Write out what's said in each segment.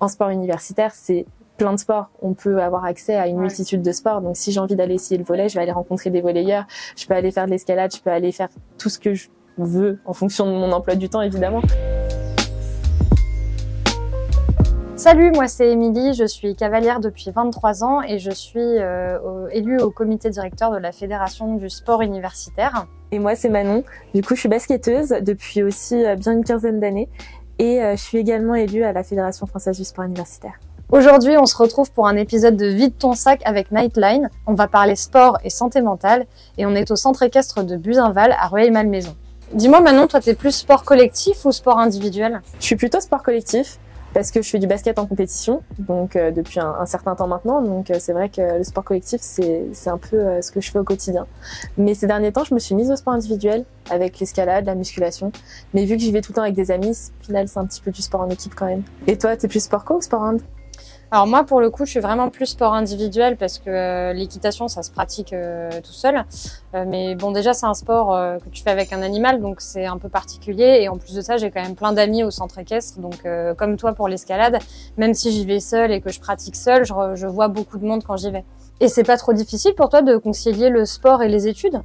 En sport universitaire, c'est plein de sports. On peut avoir accès à une multitude de sports. Donc, si j'ai envie d'aller essayer le volley, je vais aller rencontrer des volleyeurs. Je peux aller faire de l'escalade. Je peux aller faire tout ce que je veux en fonction de mon emploi du temps, évidemment. Salut, moi c'est Émilie, je suis cavalière depuis 23 ans et je suis élue au comité directeur de la Fédération du sport universitaire. Et moi c'est Manon, du coup je suis basketteuse depuis aussi bien une quinzaine d'années et je suis également élue à la Fédération française du sport universitaire. Aujourd'hui on se retrouve pour un épisode de Vide ton sac avec Nightline. On va parler sport et santé mentale et on est au centre équestre de Buzenval à Rueil-Malmaison. Dis-moi Manon, toi t'es plus sport collectif ou sport individuel? Je suis plutôt sport collectif. Parce que je fais du basket en compétition, donc depuis un certain temps maintenant. Donc c'est vrai que le sport collectif, c'est un peu ce que je fais au quotidien. Mais ces derniers temps, je me suis mise au sport individuel avec l'escalade, la musculation. Mais vu que j'y vais tout le temps avec des amis, au final, c'est un petit peu du sport en équipe quand même. Et toi, t'es plus sport co ou sport ind? Alors moi, pour le coup, je suis vraiment plus sport individuel parce que l'équitation, ça se pratique tout seul. Mais bon, déjà, c'est un sport que tu fais avec un animal, donc c'est un peu particulier. Et en plus de ça, j'ai quand même plein d'amis au centre équestre. Donc comme toi pour l'escalade, même si j'y vais seule et que je pratique seule, je vois beaucoup de monde quand j'y vais. Et c'est pas trop difficile pour toi de concilier le sport et les études?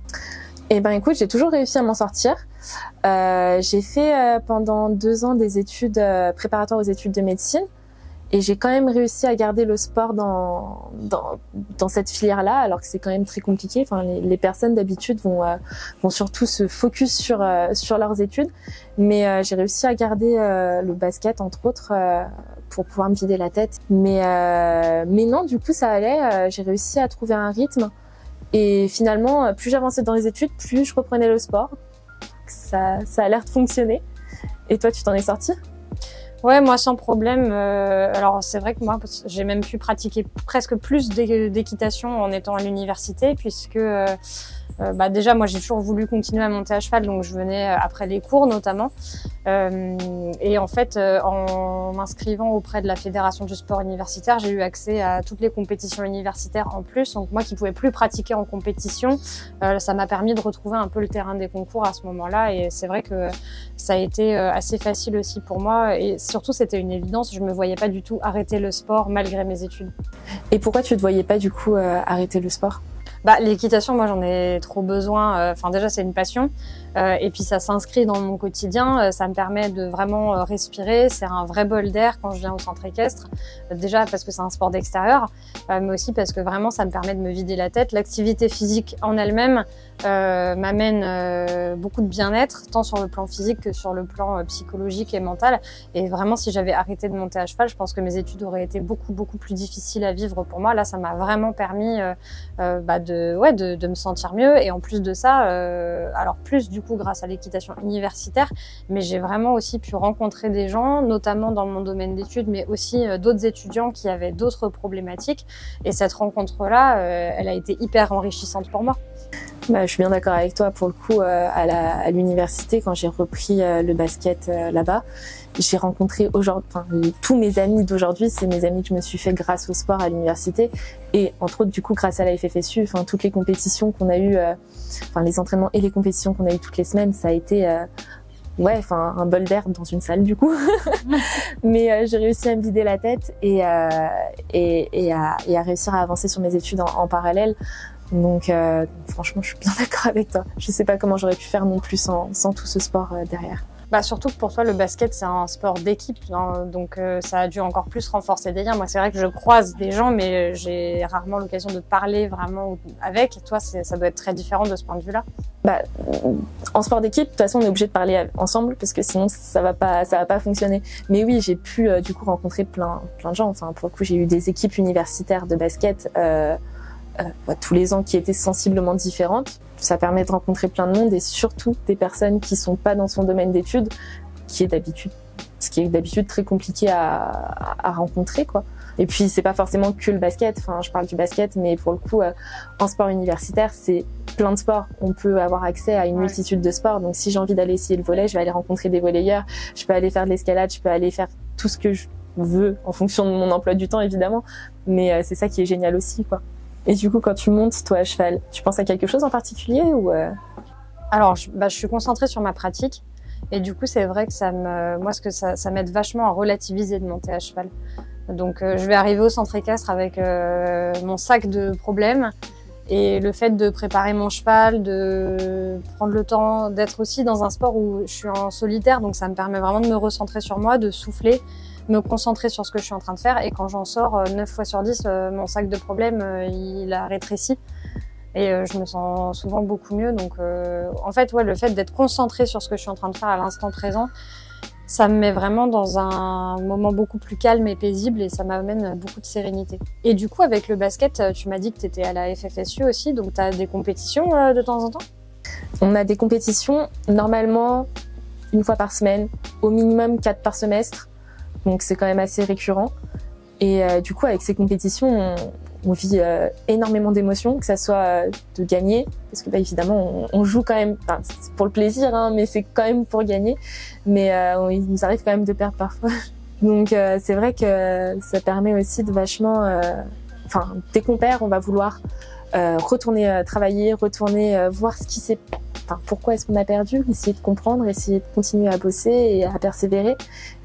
Eh ben écoute, j'ai toujours réussi à m'en sortir. J'ai fait pendant 2 ans des études préparatoires aux études de médecine. Et j'ai quand même réussi à garder le sport dans cette filière-là, alors que c'est quand même très compliqué. Enfin, les personnes d'habitude vont surtout se focus sur leurs études. Mais j'ai réussi à garder le basket, entre autres, pour pouvoir me vider la tête. Mais non, du coup, ça allait. J'ai réussi à trouver un rythme. Et finalement, plus j'avançais dans les études, plus je reprenais le sport. Ça a l'air de fonctionner. Et toi, tu t'en es sortie ? Ouais, moi sans problème. Alors c'est vrai que moi j'ai même pu pratiquer presque plus d'équitation en étant à l'université puisque déjà moi j'ai toujours voulu continuer à monter à cheval, donc je venais après les cours notamment. Et en fait en m'inscrivant auprès de la Fédération du sport universitaire, j'ai eu accès à toutes les compétitions universitaires en plus. Donc moi qui pouvais plus pratiquer en compétition, ça m'a permis de retrouver un peu le terrain des concours à ce moment-là. Et c'est vrai que ça a été assez facile aussi pour moi. Et surtout c'était une évidence, je me voyais pas du tout arrêter le sport malgré mes études. Et pourquoi tu te voyais pas du coup arrêter le sport? L'équitation, moi j'en ai trop besoin. Enfin déjà c'est une passion et puis ça s'inscrit dans mon quotidien. Ça me permet de vraiment respirer. C'est un vrai bol d'air quand je viens au centre équestre. Déjà parce que c'est un sport d'extérieur, mais aussi parce que vraiment ça me permet de me vider la tête. L'activité physique en elle-même m'amène beaucoup de bien-être, tant sur le plan physique que sur le plan psychologique et mental. Et vraiment si j'avais arrêté de monter à cheval, je pense que mes études auraient été beaucoup plus difficiles à vivre pour moi. Là ça m'a vraiment permis de me sentir mieux. Et en plus de ça, alors plus du coup grâce à l'équitation universitaire, mais j'ai vraiment aussi pu rencontrer des gens, notamment dans mon domaine d'études, mais aussi d'autres étudiants qui avaient d'autres problématiques. Et cette rencontre-là, elle a été hyper enrichissante pour moi. Je suis bien d'accord avec toi. Pour le coup, à l'université, quand j'ai repris le basket là-bas, j'ai rencontré tous mes amis d'aujourd'hui, c'est mes amis que je me suis fait grâce au sport à l'université et entre autres du coup grâce à la FFSU. Enfin toutes les compétitions qu'on a eues, les entraînements et les compétitions qu'on a eues toutes les semaines, ça a été un bol d'air dans une salle du coup. Mais j'ai réussi à me vider la tête et à réussir à avancer sur mes études en parallèle. Donc franchement, je suis bien d'accord avec toi. Je sais pas comment j'aurais pu faire non plus sans tout ce sport derrière. Surtout que pour toi, le basket, c'est un sport d'équipe, hein, donc ça a dû encore plus renforcer des liens. Moi, c'est vrai que je croise des gens, mais j'ai rarement l'occasion de parler vraiment avec. Toi, ça doit être très différent de ce point de vue-là. En sport d'équipe, de toute façon, on est obligé de parler ensemble parce que sinon, ça va pas fonctionner. Mais oui, j'ai pu du coup rencontrer plein de gens. Enfin, pour le coup, j'ai eu des équipes universitaires de basket tous les ans qui étaient sensiblement différentes. Ça permet de rencontrer plein de monde et surtout des personnes qui sont pas dans son domaine d'études, ce qui est d'habitude très compliqué à rencontrer, quoi. Et puis c'est pas forcément que le basket. Enfin, je parle du basket, mais pour le coup, en sport universitaire, c'est plein de sports. On peut avoir accès à une multitude de sports. Donc si j'ai envie d'aller essayer le volley, je vais aller rencontrer des volleyeurs. Je peux aller faire de l'escalade. Je peux aller faire tout ce que je veux en fonction de mon emploi du temps, évidemment. Mais c'est ça qui est génial aussi, quoi. Et du coup, quand tu montes, toi, à cheval, tu penses à quelque chose en particulier ou Alors, je suis concentrée sur ma pratique. Et du coup, c'est vrai que moi, ça m'aide vachement à relativiser de monter à cheval. Donc, je vais arriver au centre équestre avec mon sac de problèmes. Et le fait de préparer mon cheval, de prendre le temps d'être aussi dans un sport où je suis en solitaire, donc ça me permet vraiment de me recentrer sur moi, de souffler, me concentrer sur ce que je suis en train de faire. Et quand j'en sors, 9 fois sur 10, mon sac de problèmes, il a rétréci. Et je me sens souvent beaucoup mieux. Donc, en fait, ouais, le fait d'être concentré sur ce que je suis en train de faire à l'instant présent, ça me met vraiment dans un moment beaucoup plus calme et paisible et ça m'amène beaucoup de sérénité. Et du coup, avec le basket, tu m'as dit que tu étais à la FFSU aussi, donc tu as des compétitions de temps en temps? On a des compétitions normalement 1 fois par semaine, au minimum 4 par semestre, donc c'est quand même assez récurrent. Et du coup, avec ces compétitions, on vit énormément d'émotions, que ça soit de gagner, parce que évidemment on joue quand même, enfin, c'est pour le plaisir, hein, mais c'est quand même pour gagner, mais il nous arrive quand même de perdre parfois. Donc c'est vrai que ça permet aussi de vachement, enfin dès qu'on perd, on va vouloir retourner travailler, retourner voir ce qui s'est, enfin pourquoi est-ce qu'on a perdu, essayer de comprendre, essayer de continuer à bosser et à persévérer.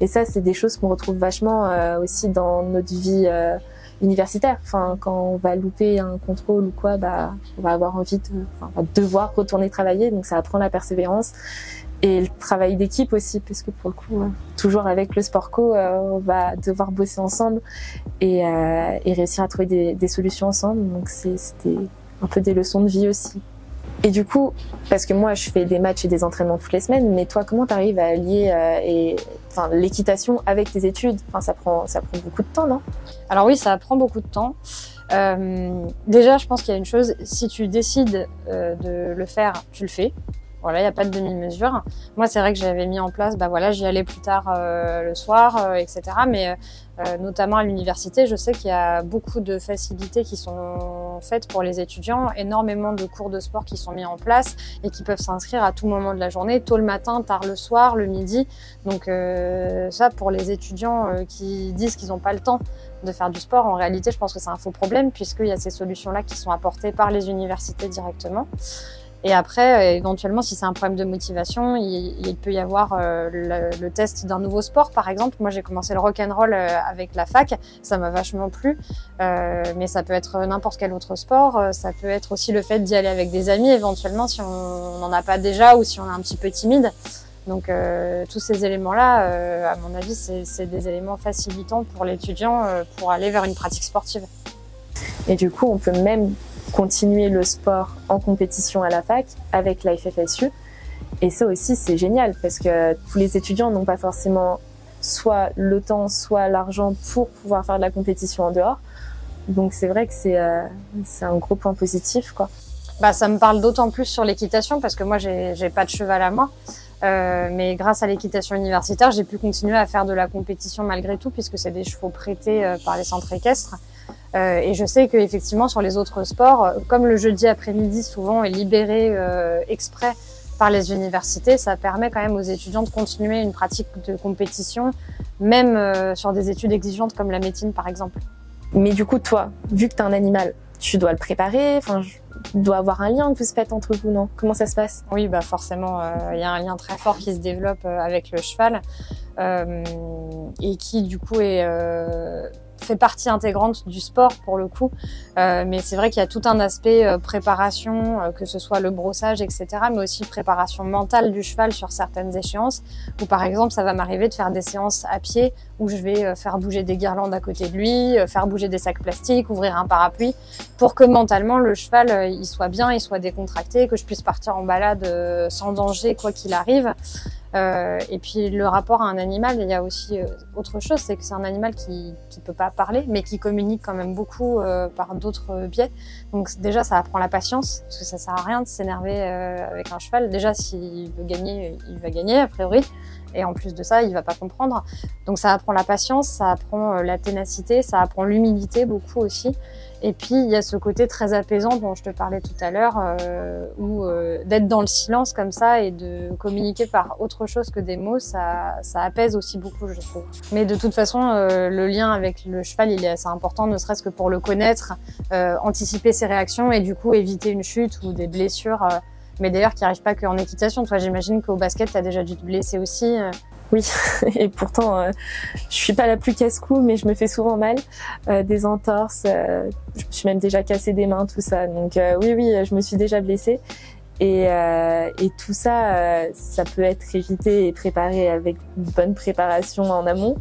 Et ça, c'est des choses qu'on retrouve vachement aussi dans notre vie universitaire. Enfin, quand on va louper un contrôle ou quoi, on va avoir envie on va devoir retourner travailler. Donc, ça apprend la persévérance et le travail d'équipe aussi, parce que pour le coup, toujours avec le sport co, on va devoir bosser ensemble et réussir à trouver des solutions ensemble. Donc, c'était un peu des leçons de vie aussi. Et du coup, parce que moi, je fais des matchs et des entraînements toutes les semaines, mais toi, comment tu arrives à allier l'équitation avec tes études? Enfin, ça prend beaucoup de temps, non? Alors oui, ça prend beaucoup de temps. Déjà, je pense qu'il y a une chose, si tu décides de le faire, tu le fais. Voilà, il n'y a pas de demi-mesure. Moi, c'est vrai que j'avais mis en place, j'y allais plus tard le soir, etc. Mais notamment à l'université, je sais qu'il y a beaucoup de facilités qui sont faites pour les étudiants, énormément de cours de sport qui sont mis en place et qui peuvent s'inscrire à tout moment de la journée, tôt le matin, tard le soir, le midi. Donc ça, pour les étudiants qui disent qu'ils n'ont pas le temps de faire du sport, en réalité, je pense que c'est un faux problème puisqu'il y a ces solutions-là qui sont apportées par les universités directement. Et après, éventuellement, si c'est un problème de motivation, il peut y avoir le test d'un nouveau sport, par exemple. Moi, j'ai commencé le rock'n'roll avec la fac, ça m'a vachement plu. Mais ça peut être n'importe quel autre sport. Ça peut être aussi le fait d'y aller avec des amis, éventuellement, si on n'en a pas déjà ou si on est un petit peu timide. Donc, tous ces éléments-là, à mon avis, c'est des éléments facilitants pour l'étudiant pour aller vers une pratique sportive. Et du coup, on peut même continuer le sport en compétition à la fac avec la FFSU. Et ça aussi, c'est génial parce que tous les étudiants n'ont pas forcément soit le temps, soit l'argent pour pouvoir faire de la compétition en dehors. Donc c'est vrai que c'est un gros point positif, quoi. Ça me parle d'autant plus sur l'équitation parce que moi, j'ai pas de cheval à moi. Mais grâce à l'équitation universitaire, j'ai pu continuer à faire de la compétition malgré tout puisque c'est des chevaux prêtés par les centres équestres. Et je sais qu'effectivement, sur les autres sports, comme le jeudi après-midi souvent est libéré exprès par les universités, ça permet quand même aux étudiants de continuer une pratique de compétition, même sur des études exigeantes comme la médecine par exemple. Mais du coup, toi, vu que tu as un animal, tu dois le préparer, il doit avoir un lien que vous se faites entre vous, non? Comment ça se passe? Oui, forcément, il y a un lien très fort qui se développe avec le cheval et qui du coup fait partie intégrante du sport pour le coup, mais c'est vrai qu'il y a tout un aspect préparation, que ce soit le brossage, etc., mais aussi préparation mentale du cheval sur certaines échéances, où par exemple ça va m'arriver de faire des séances à pied, où je vais faire bouger des guirlandes à côté de lui, faire bouger des sacs plastiques, ouvrir un parapluie, pour que mentalement le cheval il soit bien, il soit décontracté, que je puisse partir en balade sans danger quoi qu'il arrive. Et puis le rapport à un animal, il y a aussi autre chose, c'est que c'est un animal qui peut pas parler, mais qui communique quand même beaucoup par d'autres biais. Donc déjà, ça apprend la patience, parce que ça sert à rien de s'énerver avec un cheval. Déjà, s'il veut gagner, il va gagner a priori. Et en plus de ça, il va pas comprendre. Donc ça apprend la patience, ça apprend la ténacité, ça apprend l'humilité beaucoup aussi. Et puis il y a ce côté très apaisant dont je te parlais tout à l'heure, où d'être dans le silence comme ça et de communiquer par autre chose que des mots, ça apaise aussi beaucoup, je trouve. Mais de toute façon, le lien avec le cheval, il est assez important, ne serait-ce que pour le connaître, anticiper ses réactions et du coup éviter une chute ou des blessures. mais d'ailleurs qui arrive pas qu'en équitation. Toi, j'imagine qu'au basket, tu as déjà dû te blesser aussi. Oui, et pourtant, je suis pas la plus casse-cou, mais je me fais souvent mal, des entorses, je me suis même déjà cassé des mains, tout ça. Donc oui, je me suis déjà blessée. Et tout ça, ça peut être évité et préparé avec une bonne préparation en amont,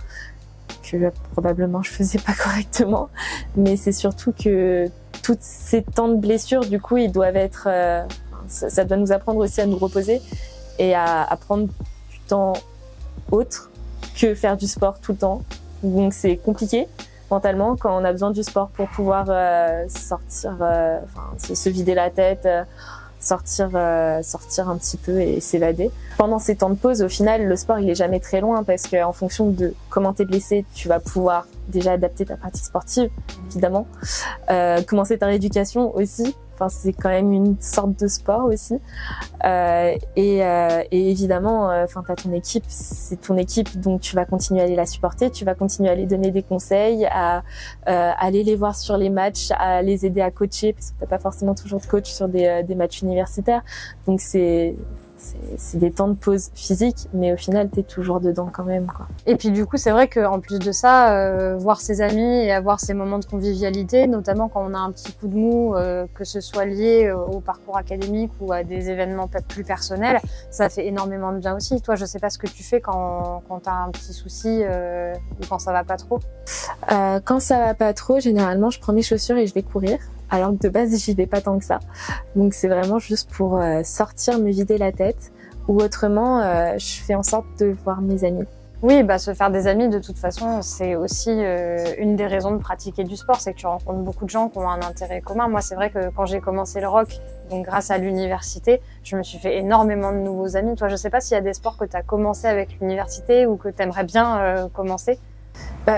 que probablement je faisais pas correctement. Mais c'est surtout que tous ces temps de blessure, du coup, ils doivent être, ça doit nous apprendre aussi à nous reposer et à prendre du temps autre que faire du sport tout le temps. Donc c'est compliqué mentalement quand on a besoin du sport pour pouvoir sortir, se vider la tête, sortir un petit peu et s'évader. Pendant ces temps de pause, au final, le sport il est jamais très loin parce qu'en fonction de comment t'es blessé, tu vas pouvoir déjà adapter ta pratique sportive, évidemment, commencer ta rééducation aussi. Enfin, c'est quand même une sorte de sport aussi. Et évidemment, t'as ton équipe, c'est ton équipe, donc tu vas continuer à aller la supporter, tu vas continuer à aller donner des conseils, à aller les voir sur les matchs, à les aider à coacher, parce que t'as pas forcément toujours de coach sur des matchs universitaires. Donc c'est des temps de pause physique, mais au final, t'es toujours dedans quand même, quoi. Et puis du coup, c'est vrai qu'en plus de ça, voir ses amis et avoir ces moments de convivialité, notamment quand on a un petit coup de mou, que ce soit lié au parcours académique ou à des événements plus personnels, ça fait énormément de bien aussi. Toi, je sais pas ce que tu fais quand t'as un petit souci ou quand ça va pas trop. Quand ça va pas trop, généralement, je prends mes chaussures et je vais courir. Alors que de base, j'y vais pas tant que ça. Donc c'est vraiment juste pour sortir, me vider la tête. Ou autrement, je fais en sorte de voir mes amis. Oui, se faire des amis, de toute façon, c'est aussi une des raisons de pratiquer du sport, c'est que tu rencontres beaucoup de gens qui ont un intérêt commun. Moi, c'est vrai que quand j'ai commencé le rock, donc grâce à l'université, je me suis fait énormément de nouveaux amis. Toi, je sais pas s'il y a des sports que tu as commencé avec l'université ou que tu aimerais bien commencer.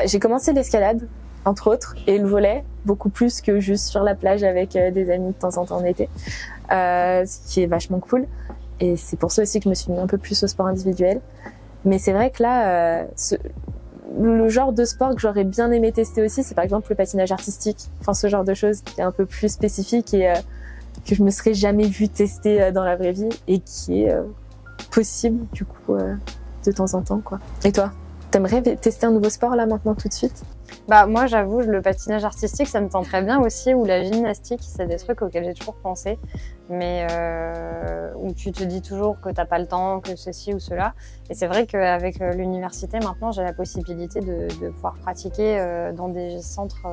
J'ai commencé l'escalade, entre autres, et le volley, beaucoup plus que juste sur la plage avec des amis de temps en temps en été, ce qui est vachement cool. Et c'est pour ça aussi que je me suis mis un peu plus au sport individuel. Mais c'est vrai que là, le genre de sport que j'aurais bien aimé tester aussi, c'est par exemple le patinage artistique. Enfin, ce genre de choses qui est un peu plus spécifique et que je me serais jamais vue tester dans la vraie vie et qui est possible, du coup, de temps en temps, quoi. Et toi, t'aimerais tester un nouveau sport là maintenant tout de suite? Moi, j'avoue, le patinage artistique, ça me tenterait bien aussi, ou la gymnastique, c'est des trucs auxquels j'ai toujours pensé, mais où tu te dis toujours que t'as pas le temps, que ceci ou cela. Et c'est vrai qu'avec l'université, maintenant, j'ai la possibilité de pouvoir pratiquer dans des centres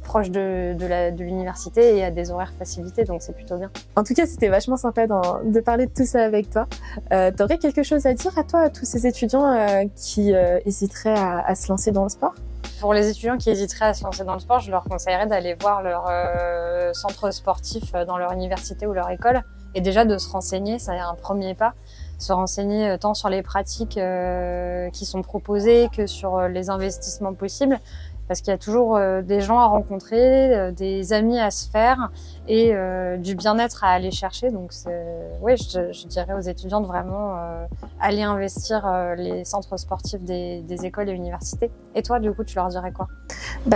proches de l'université et à des horaires facilités, donc c'est plutôt bien. En tout cas, c'était vachement sympa de parler de tout ça avec toi. T'aurais quelque chose à dire à toi, à tous ces étudiants qui hésiteraient à se lancer dans le sport? Pour les étudiants qui hésiteraient à se lancer dans le sport, je leur conseillerais d'aller voir leur centre sportif dans leur université ou leur école et déjà de se renseigner, c'est un premier pas. Se renseigner tant sur les pratiques qui sont proposées que sur les investissements possibles. Parce qu'il y a toujours des gens à rencontrer, des amis à se faire et du bien-être à aller chercher. Donc, oui, je dirais aux étudiants de vraiment aller investir les centres sportifs des écoles et universités. Et toi, du coup, tu leur dirais quoi?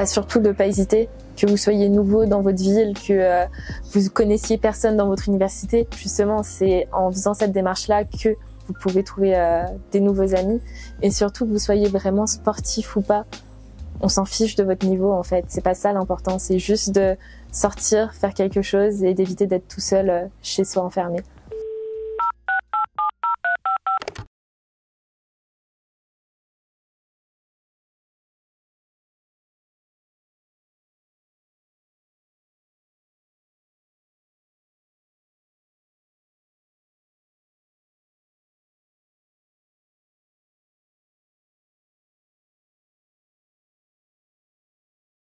Surtout de ne pas hésiter, que vous soyez nouveau dans votre ville, que vous connaissiez personne dans votre université. Justement, c'est en faisant cette démarche-là que vous pouvez trouver des nouveaux amis. Et surtout, que vous soyez vraiment sportif ou pas. On s'en fiche de votre niveau, en fait. C'est pas ça l'important. C'est juste de sortir, faire quelque chose et d'éviter d'être tout seul chez soi enfermé.